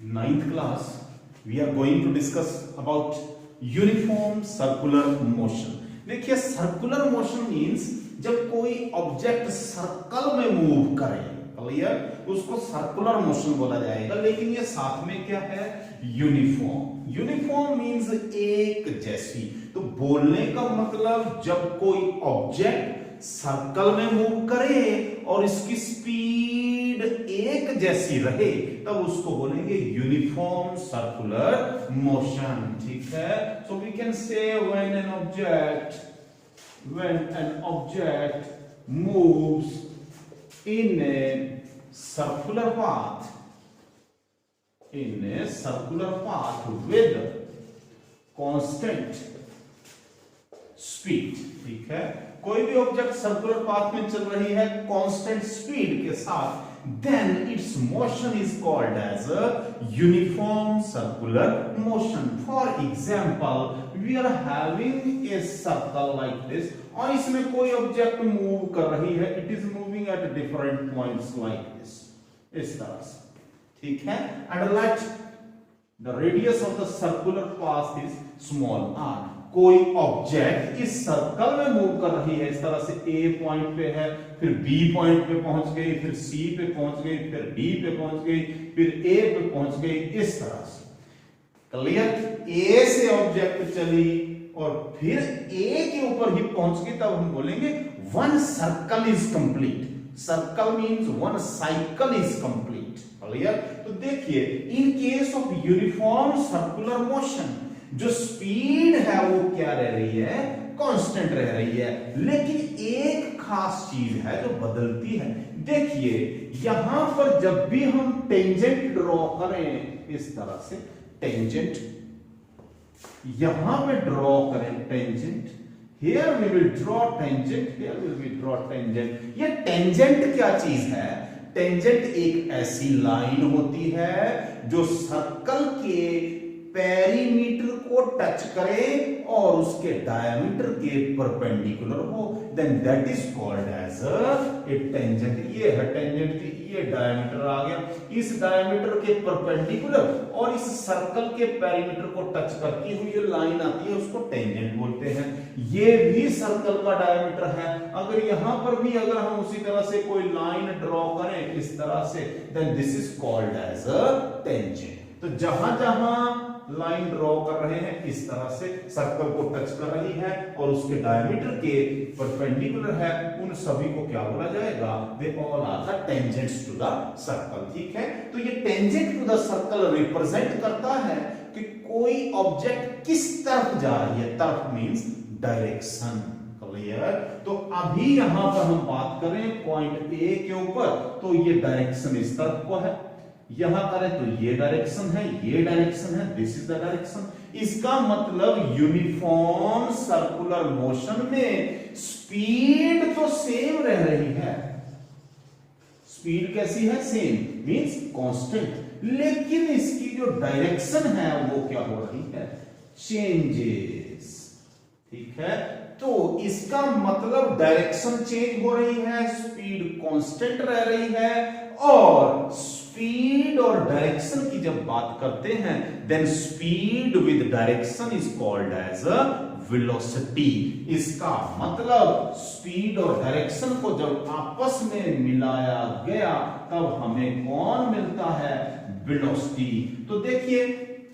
ninth class, we are going to discuss about uniform circular motion. देखिए circular motion means जब कोई object circle में move करे, clear, उसको सर्कुलर मोशन बोला जाएगा। लेकिन ये साथ में क्या है, यूनिफॉर्म। यूनिफॉर्म मींस एक जैसी। तो बोलने का मतलब जब कोई ऑब्जेक्ट सर्कल में मूव करे और इसकी स्पीड एक जैसी रहे तब उसको बोलेंगे यूनिफॉर्म सर्कुलर मोशन। ठीक है, so we can say when an object moves in a circular path with constant speed. ठीक है, कोई भी ऑब्जेक्ट सर्कुलर पाथ में चल रही है कांस्टेंट स्पीड के साथ, then its motion is called as a uniform circular motion. For example, we are having a circle like this और इसमें कोई ऑब्जेक्ट मूव कर रही है, it is moving at different points like this, इस तरह से। ठीक है, and let the radius of the circular path is small r। कोई ऑब्जेक्ट इस सर्कल में मूव कर रही है, इस तरह से ए पॉइंट पे है, फिर बी पॉइंट पे पहुंच गई, फिर सी पे पहुंच गई, फिर डी पे पहुंच गई, फिर ए पे पहुंच गई, इस तरह से। क्लियर, ए से ऑब्जेक्ट चली और फिर ए के ऊपर ही पहुंच गई, तब हम बोलेंगे one circle is complete. Circle means one cycle is complete. Clear, तो देखिए in case of uniform circular motion जो स्पीड है वो क्या रह रही है, कांस्टेंट रह रही है। लेकिन एक खास चीज है जो बदलती है। देखिए यहां पर जब भी हम टेंजेंट ड्रॉ करें, इस तरह से टेंजेंट यहां पे ड्रॉ करें, tangent, here we will draw tangent, here we will draw tangent. ये टेंजेंट क्या चीज है, टेंजेंट एक ऐसी लाइन होती है जो सर्कल के पेरीमीटर को टच करे और उसके डायमीटर के परपेंडिकुलर हो, then that is called as a tangent. ये है टेंजेंट, ये डायमीटर आ गया, इस डायमीटर के परपेंडिकुलर और इस सर्कल के पेरीमीटर को टच करती हुई जो लाइन आती है उसको टेंजेंट बोलते हैं। ये भी सर्कल का डायमीटर है। अगर यहां पर भी अगर हम उसी तरह से कोई लाइन ड्रॉ करें इस तरह से, then this is called as a tangent. तो जहां जहां लाइन ड्रॉ कर रहे हैं इस तरह से सर्कल को टच कर रही है और उसके डायमीटर के परपेंडिकुलर है, उन सभी को क्या बोला जाएगा, they all are the tangents to the circle. ठीक है, तो ये tangent to the circle represent करता है कि कोई ऑब्जेक्ट किस तरफ जा रही है। तरफ मींस डायरेक्शन। क्लियर, तो अभी यहां पर हम बात करें पॉइंट ए के ऊपर, तो ये डायरेक्शन इस तरफ को है, यहां करें तो ये डायरेक्शन है, ये डायरेक्शन है, दिस इज द डायरेक्शन। इसका मतलब यूनिफॉर्म सर्कुलर मोशन में स्पीड तो सेम रह रही है। स्पीड कैसी है, सेम मींस कांस्टेंट, लेकिन इसकी जो डायरेक्शन है वो क्या हो रही है, चेंजेस। ठीक है, तो इसका मतलब डायरेक्शन चेंज हो रही है, स्पीड कांस्टेंट रह रही है। और स्पीड और डायरेक्शन की जब बात करते हैं, then speed with direction is called as a velocity. इसका मतलब स्पीड और डायरेक्शन को जब आपस में मिलाया गया तब हमें कौन मिलता है, वेलोसिटी। तो देखिए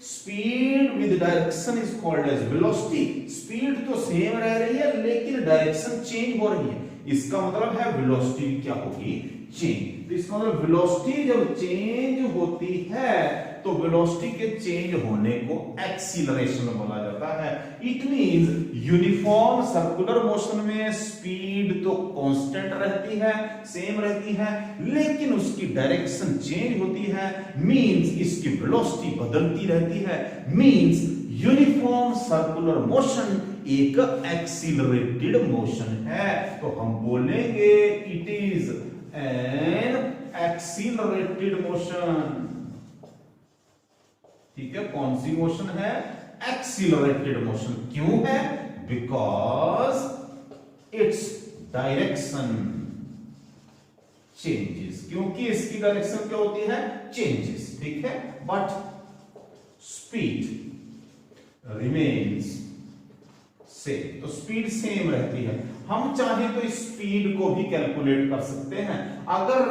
speed with direction is called as velocity. Speed तो सेम रह रही है लेकिन डायरेक्शन चेंज हो रही है, इसका मतलब है वेलोसिटी क्या होगी, चेंज। तो इसका मतलब वेलोसिटी जब चेंज होती है तो वेलोसिटी के चेंज होने को एक्सीलरेशन बोला जाता है। It means uniform circular motion में स्पीड तो कांस्टेंट रहती है, सेम रहती है, लेकिन उसकी डायरेक्शन चेंज होती है, मींस इसकी वेलोसिटी बदलती रहती है। मींस यूनिफॉर्म सर्कुलर मोशन एक एक्सीलरेटेड मोशन है। तो हम बोलेंगे it is an accelerated motion. ठीक है, कौन सी मोशन है, एक्सीलरेटेड मोशन। क्यों है, बिकॉज इट्स डायरेक्शन चेंजेस, क्योंकि इसकी डायरेक्शन क्या होती है, चेंजेस, ठीक है, बट स्पीड रिमेन्स सेम, तो स्पीड सेम रहती है। हम चाहे तो इस स्पीड को भी कैलकुलेट कर सकते हैं। अगर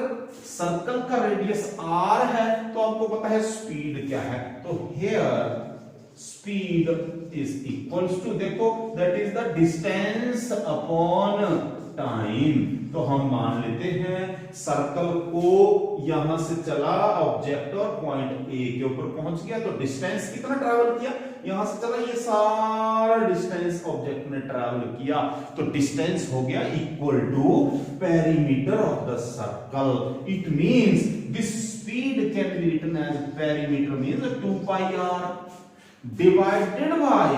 सर्कल का रेडियस r है तो आपको पता है स्पीड क्या है, तो here speed is equals to, देखो that is the distance upon time. तो हम मान लेते हैं सर्कल को यहां से चला ऑब्जेक्ट और पॉइंट ए के ऊपर पहुंच गया, तो डिस्टेंस कितना ट्रैवल किया, यहां से चला, ये सारा डिस्टेंस ऑब्जेक्ट ने ट्रैवल किया, तो डिस्टेंस हो गया equal to perimeter of the circle. It means this speed can be written as perimeter means 2 pi r divided by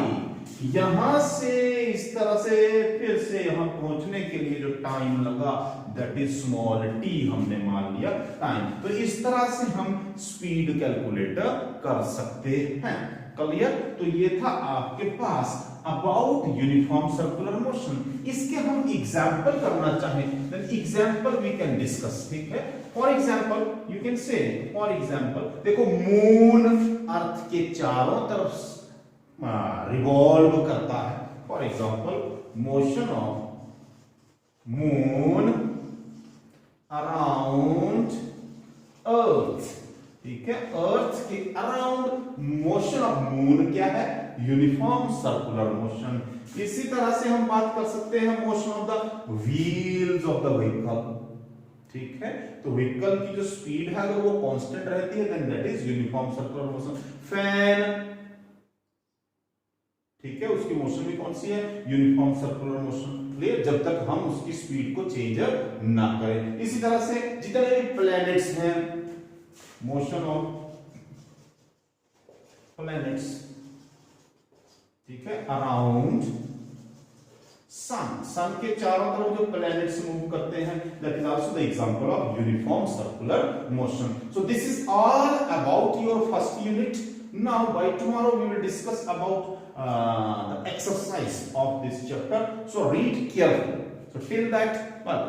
यहां से इस तरह से फिर से यहां पहुंचने के लिए जो टाइम लगा दैट इज स्मॉल t, हमने मान लिया टाइम। तो इस तरह से हम स्पीड कैलकुलेट कर सकते हैं। क्लियर? तो ये था आपके पास अबाउट यूनिफॉर्म सर्कुलर मोशन। इसके हम एग्जांपल करना चाहें then example we can discuss, ठीक है। For example you can say, for example देखो मून अर्थ के चारों तरफ रिवॉल्व करता है। For example motion of moon around earth, ठीक है, अर्थ के अराउंड मोशन ऑफ मून क्या है, यूनिफॉर्म सर्कुलर मोशन। इसी तरह से हम बात कर सकते हैं motion of the wheels of the vehicle, ठीक है। तो व्हीकल की जो स्पीड है अगर वो कांस्टेंट रहती है then that is uniform circular motion. Fan, ठीक है, उसकी मोशन भी कौन सी है, यूनिफॉर्म सर्कुलर मोशन। क्लियर? जब तक हम उसकी स्पीड को चेंज ना करें। इसी तरह से जितने भी प्लैनेट्स हैं, मोशन ऑफ प्लैनेट्स, ठीक है, अराउंड सन, सन के चारों तरफ जो प्लैनेट्स मूव करते हैं that is also the example of uniform circular motion. So this is all about your first unit. Now by tomorrow we will discuss about the exercise of this chapter, so read carefully. So till that, bye.